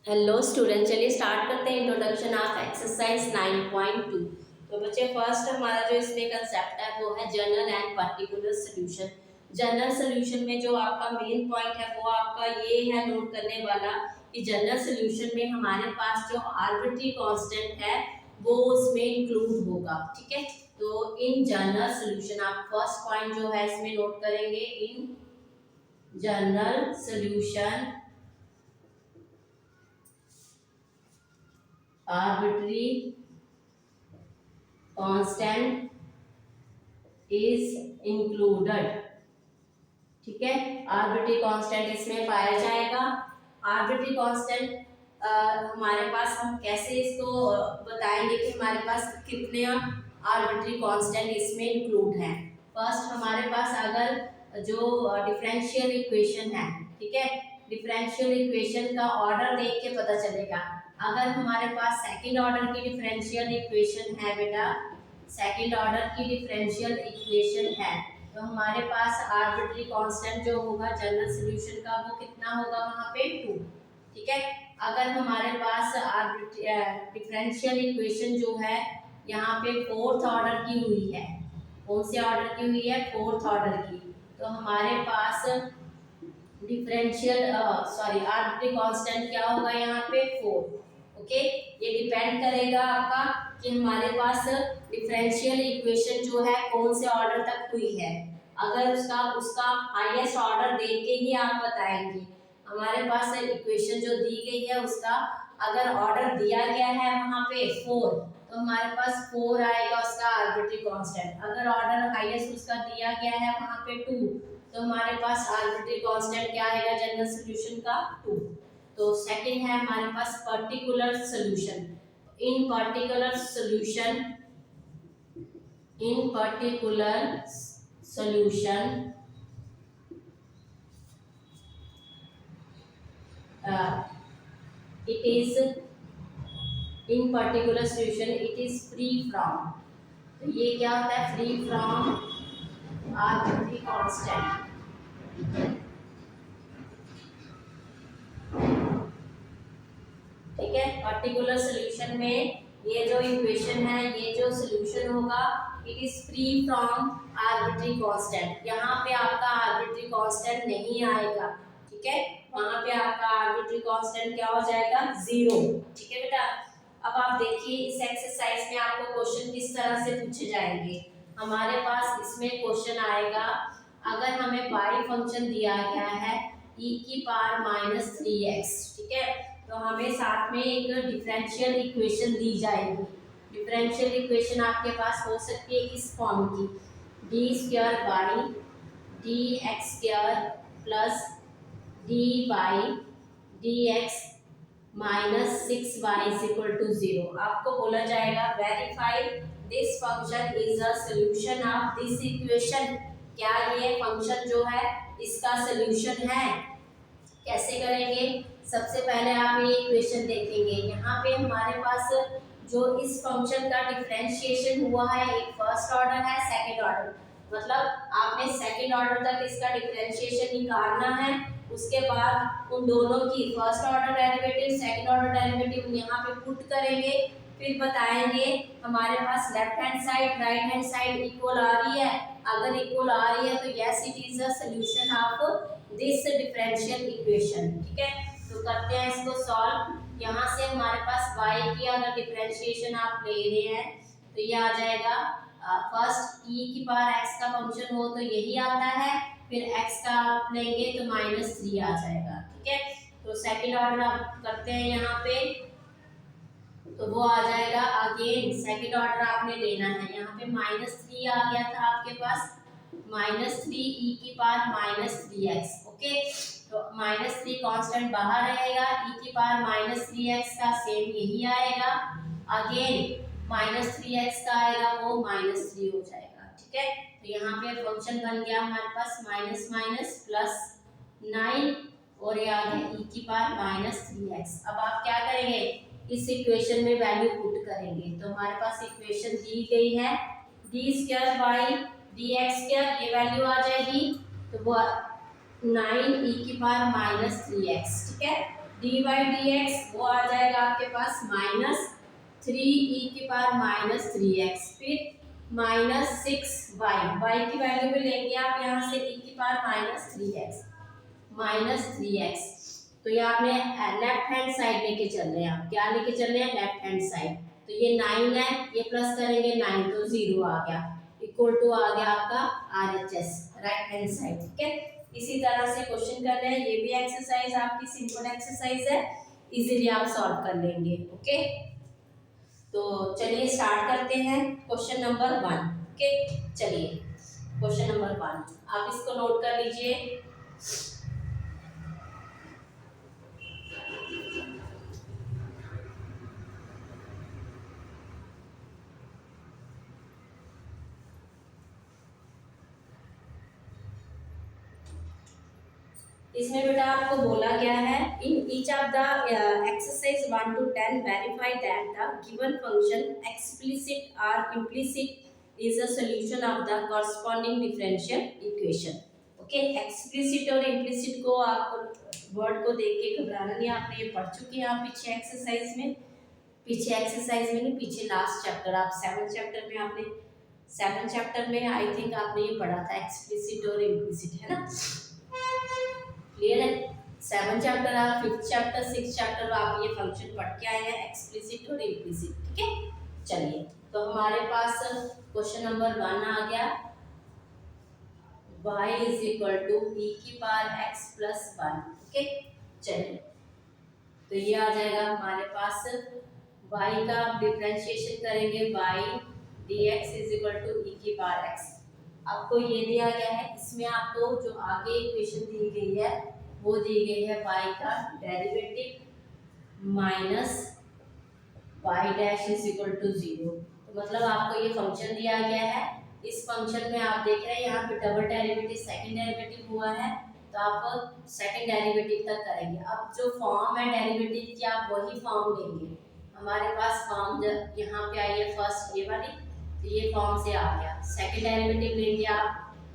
Hello student, चलिए start करते हैं इंट्रोडक्शन ऑफ एक्सरसाइज 9.2। तो बच्चे फर्स्ट हमारा जो इसमें कंसेप्ट है वो है general and particular solution. General solution में जो आपका मेन पॉइंट है वो आपका ये है नोट करने वाला कि जनरल सोल्यूशन में हमारे पास जो आर्बिट्री कांस्टेंट है वो उसमें इंक्लूड होगा। ठीक है, तो इन जनरल सोल्यूशन आप फर्स्ट पॉइंट जो है इसमें नोट करेंगे, in general solution arbitrary constant is included। ठीक है, आर्बिट्री कांस्टेंट इसमें पाया जाएगा। आर्बिट्री कांस्टेंट हमारे पास हम कैसे इसको बताएंगे कि हमारे पास कितने आर्बिट्री कांस्टेंट इसमें इंक्लूड हैं। फर्स्ट हमारे पास अगर जो डिफरेंशियल इक्वेशन है, ठीक है, डिफरेंशियल इक्वेशन का ऑर्डर देख के पता चलेगा। अगर हमारे पास सेकंड ऑर्डर की डिफरेंशियल इक्वेशन है बेटा, सेकंड ऑर्डर की डिफरेंशियल इक्वेशन है, तो हमारे पास आर्बिट्री कांस्टेंट जो होगा जनरल सॉल्यूशन का वो कितना होगा, वहां पे 2। ठीक है, अगर हमारे पास डिफरेंशियल इक्वेशन जो है यहाँ पे फोर्थ ऑर्डर की हुई है, कौन से ऑर्डर की हुई है, फोर्थ ऑर्डर की, तो हमारे पास डिफरेंशियल आर्बिट्री कांस्टेंट क्या होगा यहाँ पे 4। ओके, ये डिपेंड करेगा आपका कि हमारे पास डिफरेंशियल इक्वेशन जो है कौन से ऑर्डर तक हुई है। अगर उसका उसका हाईएस्ट ऑर्डर दे के ही आप बताएंगे। हमारे पास इक्वेशन जो दी गई है उसका अगर ऑर्डर दिया गया है वहां पे 4, तो हमारे पास 4 आएगा उसका आर्बिट्री कांस्टेंट। अगर ऑर्डर हाईएस्ट उसका दिया गया है वहां पे 2, तो हमारे पास आर्बिट्री कांस्टेंट क्या आएगा जनरल सॉल्यूशन का 2। तो सेकंड है हमारे पास particular solution. In particular solution, in particular solution it is in particular solution it is free from, तो ये क्या होता है, फ्री फ्रॉम आर्बिट्री कांस्टेंट। ठीक है, पर्टिकुलर सॉल्यूशन में ये जो इक्वेशन है, ये जो सॉल्यूशन होगा, it is free from arbitrary constant. यहाँ पे आपका आर्बिट्री कांस्टेंट नहीं आएगा। ठीक है, वहां पे आपका आर्बिट्री कांस्टेंट क्या हो जाएगा, 0। ठीक है बेटा, अब आप देखिए इस एक्सरसाइज में आपको क्वेश्चन किस तरह से पूछे जाएंगे। हमारे पास इसमें क्वेश्चन आएगा, अगर हमें y फंक्शन दिया गया है e⁻−3x, ठीक है, तो हमें साथ में एक डिफरेंशियल इक्वेशन दी जाएगी। डिफरेंशियल इक्वेशन आपके पास हो सकती है इस फॉर्म की, d² dx² plus dy dx -6y 0। आपको बोला जाएगा verify this function is a solution of this equation. क्या ये फंक्शन जो है इसका सॉल्यूशन है। कैसे करेंगे, सबसे पहले आप ये इक्वेशन देखेंगे। यहाँ पे हमारे पास जो इस फंक्शन का डिफरेंशिएशन हुआ है, एक फर्स्ट ऑर्डर है, सेकंड ऑर्डर, मतलब आपने सेकंड ऑर्डर तक इसका डिफरेंशिएशन निकालना है। उसके बाद उन दोनों की first order derivative, second order derivative यहाँ पे पुट करेंगे, फिर बताएंगे हमारे पास left hand side right hand side equal आ रही है। अगर इक्वल आ रही है तो yes it is a solution of this differential equation. ठीक है, तो करते हैं इसको सॉल्व। यहाँ से हमारे पास y की अगर डिफरेंशिएशन आप ले रहे हैं तो ये आ जाएगा, फर्स्ट e⁻x का फंक्शन हो तो यही आता है, फिर x का आप लेंगे तो -3 आ जाएगा। ठीक है, तो सेकंड ऑर्डर आप करते हैं यहाँ पे, तो वो आ जाएगा, अगेन सेकंड ऑर्डर आपने लेना है। यहाँ पे -3 आ गया था आपके पास, -3 e⁻−3x। ओके, तो -3 कांस्टेंट बाहर रहेगा, e⁻−3x का सेम यही आएगा, अगेन -3x का आएगा, वो -3 हो जाएगा। ठीक है, तो यहाँ पे फंक्शन बन गया हमारे पास माइनस माइनस प्लस 9 और ये आ गया e⁻−3x। अब आप क्या करेंगे, इस इक्वेशन में वैल्यू पुट करेंगे। तो हमारे पास इक्वेशन दी गई है d² dx², ये वैल्यू आ जाएगी, तो वो 9 e⁻−3x। ठीक है, डी वाई डी एक्स वो आ जाएगा आपके पास माइनस 3e⁻³ फिर -6y की वैल्यू भी लेंगे आप यहाँ से e⁻³ तो ये आपने लेफ्ट हैंड साइड लेके चल रहे हैं आप क्या लेके चल रहे हैं लेफ्ट हैंड साइड तो ये 9 है ये प्लस करेंगे 9 तो 0 आ गया इक्वल टू आ गया आपका RHS राइट हैंड साइड ठीक है। इसी तरह से क्वेश्चन कर रहे हैं ये भी एक्सरसाइज आपकी सिंपल एक्सरसाइज है इजीली आप सॉल्व कर लेंगे ओके। तो चलिए स्टार्ट करते हैं क्वेश्चन नंबर 1 ओके। चलिए क्वेश्चन नंबर 1 आप इसको नोट कर लीजिए। इसमें बेटा आपको बोला गया है in each of the exercise 1 to 10 verify that the given function explicit और implicit is a solution of the corresponding differential equation okay. Explicit और इम्प्लिसिट को आपको वर्ड को देख के घबराना नहीं आपने ये पढ़ चुके हैं आप पीछे एक्सरसाइज में नहीं पीछे लास्ट चैप्टर आप 7th चैप्टर में आपने 7th चैप्टर में आई थिंक आपने ये पढ़ा था एक्सप्लिसिट और इम्प्लिसिट है ना क्लियर है। 7th चैप्टर आप 5th चैप्टर 6th चैप्टर आप ये फंक्शन पढ़ के आए हैं एक्सप्लिसिट और इम्प्लिसिट ठीक है। चलिए तो हमारे पास क्वेश्चन नंबर 1 आ गया y is equal to e⁻x+1 okay. चलिए तो ये आ जाएगा हमारे पास y का आप डिफरेंशिएशन करेंगे y dx is equal to e⁻x आपको ये दिया गया है इसमें आपको जो आगे इक्वेशन दी गई है वो दी गई है y का derivative minus y dash is equal to 0 तो मतलब आपको ये फंक्शन दिया गया है इस फंक्शन में आप देख रहे हैं यहाँ पे डबल डेरिवेटिव सेकंड डेरिवेटिव हुआ है तो आप सेकंड डेरिवेटिव तक करेंगे। अब जो फॉर्म है डेरिवेटिव की आप वही फॉर्म लेंगे हमारे पास फॉर्म यहाँ पे आई है फर्स्ट ये वाली तो ये फॉर्म से आ गया सेकंड डेरिवेटिव लेंगे आप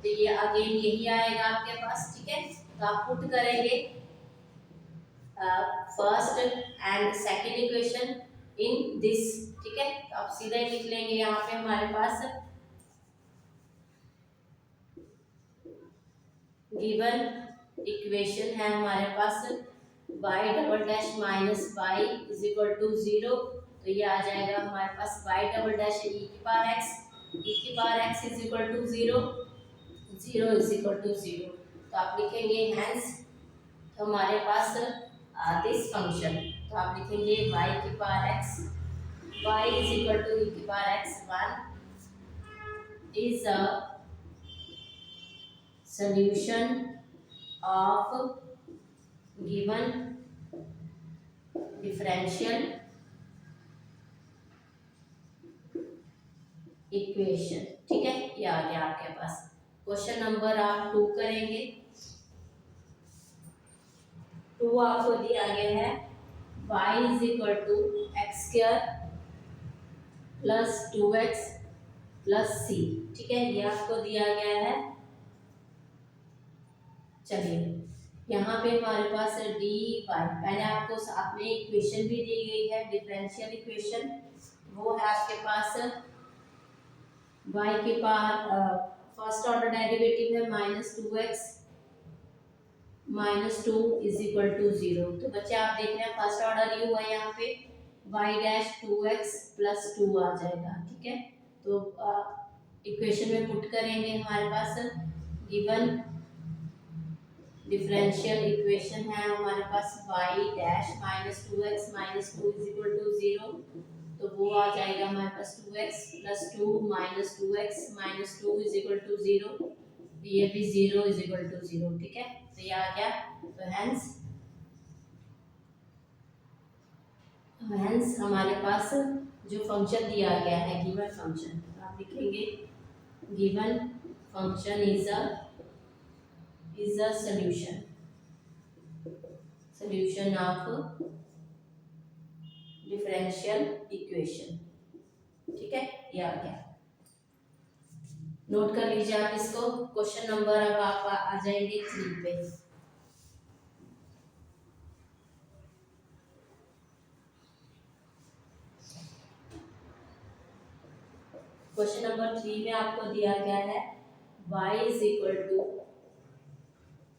तो ये अगेन यही आएगा आपके पास ठीक है। तो आप पुट करेंगे first and second equation in this ठीक है। तो आप सीधा ही लिख लेंगे यहाँ पे हमारे पास गिवन इक्वेशन है हमारे पास y double dash minus y is equal to 0 तो ये आ जाएगा हमारे पास y double dash e⁻x is equal to 0 is equal to 0 तो आप लिखेंगे हेंस तो हमारे पास दिस फंक्शन तो आप लिखेंगे y⁻x y is equal to e⁻x1 is a solution of given differential equation ठीक है। ये आ गया आपके पास क्वेश्चन नंबर आप 2 करेंगे 2 आपको दिया गया है y is equal to x² plus 2x plus c ठीक है ये आपको दिया गया है। चलिए यहाँ पे हमारे पास dy पहले आपको साथ में इक्वेशन भी दी गई है डिफरेंशियल इक्वेशन वो है आपके पास y के पास फर्स्ट ऑर्डर डेरिवेटिव है -2x -2 इज इक्वल टू 0 तो बच्चे आप देख रहे हैं फर्स्ट ऑर्डर ही हुआ है यहाँ पे y डैश 2x प्लस 2 आ जाएगा ठीक है। तो इक्वेशन में पुट करेंगे हमारे पास गिवन डिफरेंशियल इक्वेशन है हमारे पास y dash -2x -2 is equal to 0 तो वो आ जाएगा हमारे पास 2x plus 2 -2x -2 is equal to 0 ये भी 0 इज इक्वल टू 0 ठीक है। तो ये आ गया तो हेंस हमारे पास जो फंक्शन दिया गया है गिवन फंक्शन तो आप लिखेंगे given function is a solution of differential equation ठीक है। ये आ गया नोट कर लीजिए आप इसको। क्वेश्चन नंबर अब आप आ जाएंगे 3 पे क्वेश्चन नंबर 3 में आपको दिया गया है y is equal to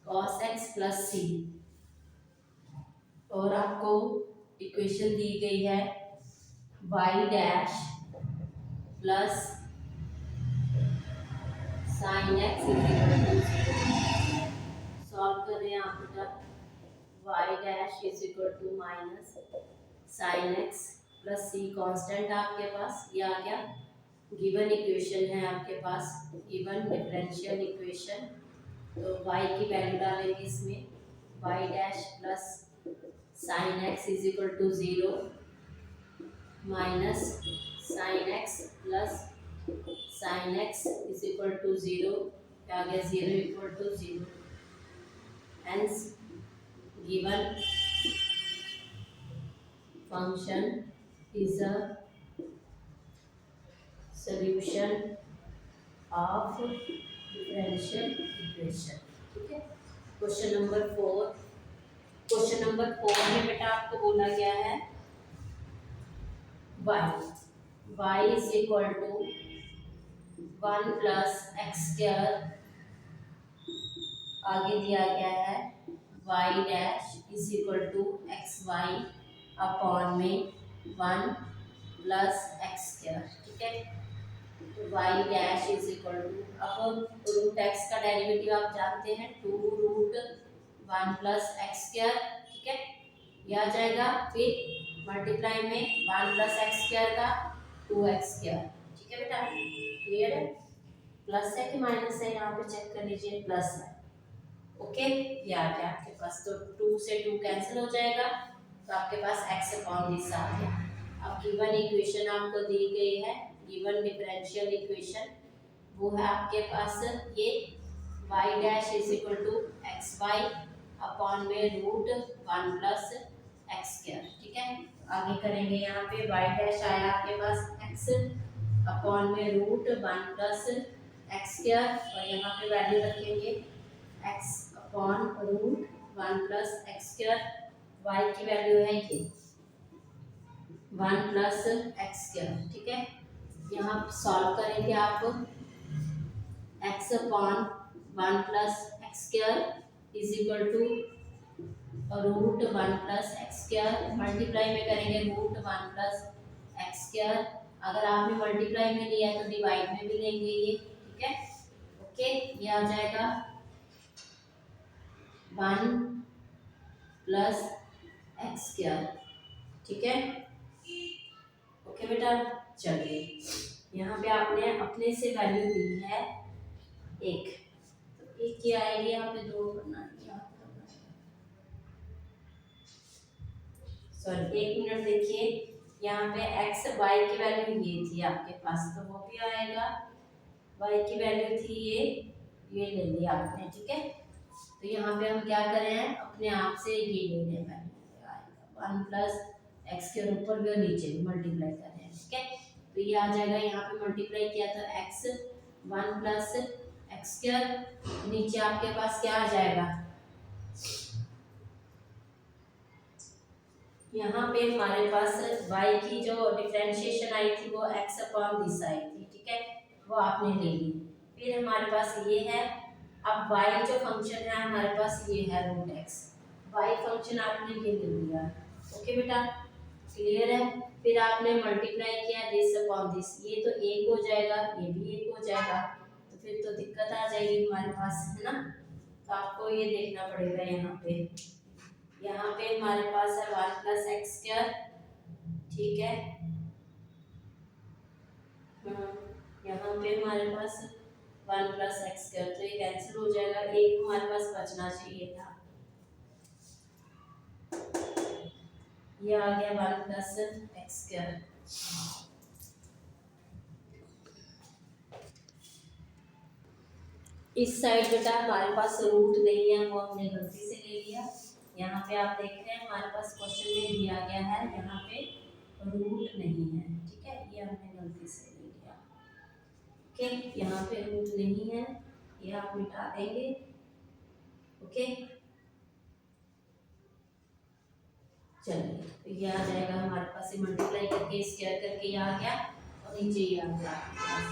cos x plus c, और आपको इक्वेशन दी गई है y dash plus sine x is equal to 0। Solve कर रहे हैं आप बेटा। y dash is equal to minus sine x plus c, constant आपके पास ये आ गया। गिवन इक्वेशन है आपके पास, गिवन डिफरेंशियल इक्वेशन, तो y की वैल्यू डालेंगे इसमें, y dash plus sine x is equal to 0 minus sine x plus sine x is equal to 0, आ गया 0 equal to 0। Hence given function is a solution of differential equation। ठीक है। Question number 4, question number 4 में बेटा आपको बोला गया है y is equal to 1 plus x square, आगे दिया गया है y dash is equal to x y upon में 1 प्लस एक्स स्क्वायर। ठीक है। y dash is equal to, अब रूट x का डेरिवेटिव आप जानते हैं 2 रूट 1 प्लस एक्स स्क्वायर। ठीक है, ये आ जाएगा, फिर मल्टीप्लाई में 1 प्लस एक्स स्क्वायर का 2x स्क्वायर। ठीक है बेटा, क्लियर है? प्लस है कि माइनस है, यहाँ पे चेक कर लीजिए, प्लस है। ओके, ये आ गया आपके पास, तो 2 से 2 कैंसिल हो जाएगा, तो आपके पास x अपॉन दिस आ गया। अब गिवन इक्वेशन आपको दी गई है, गिवन डिफरेंशियल इक्वेशन, वो है आपके पास ये y dash is equal to x y upon में रूट 1 प्लस एक्स स्क्वायर। ठीक है, आगे करेंगे, यहाँ पे y डैश आया आपके पास x अपॉन में रूट 1 प्लस एक्स स्क्वायर, और यहाँ पे वैल्यू रखेंगे x upon root 1 plus x square, y की वैल्यू है ये 1 प्लस एक्स स्क्वायर। ठीक है, यहाँ सॉल्व करेंगे आप, x upon 1 plus x square is equal to root 1 plus x square, multiply में करेंगे रूट 1 प्लस एक्स स्क्वायर, अगर आपने मल्टीप्लाई में लिया तो डिवाइड में भी लेंगे ये। ठीक है, ओके, ये आ जाएगा 1 प्लस एक्स स्क्वायर। ठीक है, ओके बेटा, चलिए यहाँ पे आपने अपने से वैल्यू दी है 1, तो 1 की आएगी, यहाँ पे 2 करना है, सॉरी 1 मिनट देखिए, यहाँ पे x y की वैल्यू ये थी आपके पास, तो वो भी आएगा, y की वैल्यू थी ये ले लिया आपने। ठीक है, तो यहाँ पे हम क्या कर रहे हैं, अपने आप से ये ले रहे हैं वैल्यू, आएगा 1 प्लस एक्स के ऊपर भी और नीचे भी मल्टीप्लाई कर रहे हैं। ठीक है, तो ये आ जाएगा, यहाँ पे मल्टीप्लाई किया तो x 1 प्लस एक्स स्क्वायर, नीचे आपके पास क्या आ जाएगा, यहाँ पे हमारे पास y की जो डिफरेंशिएशन आई थी वो x अपॉन दिस आई थी। ठीक है, वो आपने ले ली, फिर हमारे पास ये है, अब y जो फंक्शन है हमारे पास ये है रूट x, y फंक्शन आपने ये ले लिया। ओके बेटा, क्लियर है? फिर आपने मल्टीप्लाई किया दिस अपॉन दिस, ये तो 1 हो जाएगा, ये भी 1 हो जाएगा, तो फिर तो दिक्कत आ जाएगी हमारे पास, है ना? तो आपको ये देखना पड़ेगा, यहाँ पे हमारे पास है 1 प्लस एक्स स्क्वायर। ठीक है, यहाँ पे हमारे पास 1 प्लस एक्स स्क्वायर, तो ये कैंसिल हो जाएगा, 1 हमारे पास बचना चाहिए था, ये आ गया 1 प्लस एक्स स्क्वायर। इस साइड बेटा हमारे पास रूट नहीं है, वो हमने गलती से ले लिया। यहाँ पे आप देख रहे हैं हमारे पास क्वेश्चन में दिया गया है, यहाँ पे रूट नहीं है। ठीक है, ये हमने गलती से ले लिया। ओके, यहाँ पे रूट नहीं है, ये आप मिटा देंगे। ओके, चलिए, तो ये आ जाएगा हमारे पास, मल्टीप्लाई करके स्क्वायर करके ये आ गया, और नीचे ये आ गया आपके पास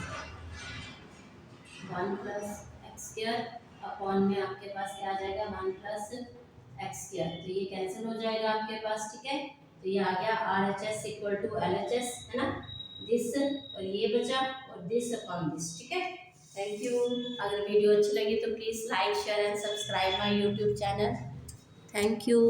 1 प्लस एक्स स्क्वायर अपॉन में आपके पास क्या आ जाएगा 1 प्लस एक्स स्क्वायर। तो ये कैंसिल हो जाएगा आपके पास, ठीक है। तो ये आ गया RHS इक्वल टू LHS, है ना, दिस और ये बचा और दिस अपॉन दिस, ठीक है। Thank you. अगर वीडियो अच्छी लगी तो please like share and subscribe my YouTube channel. Thank you.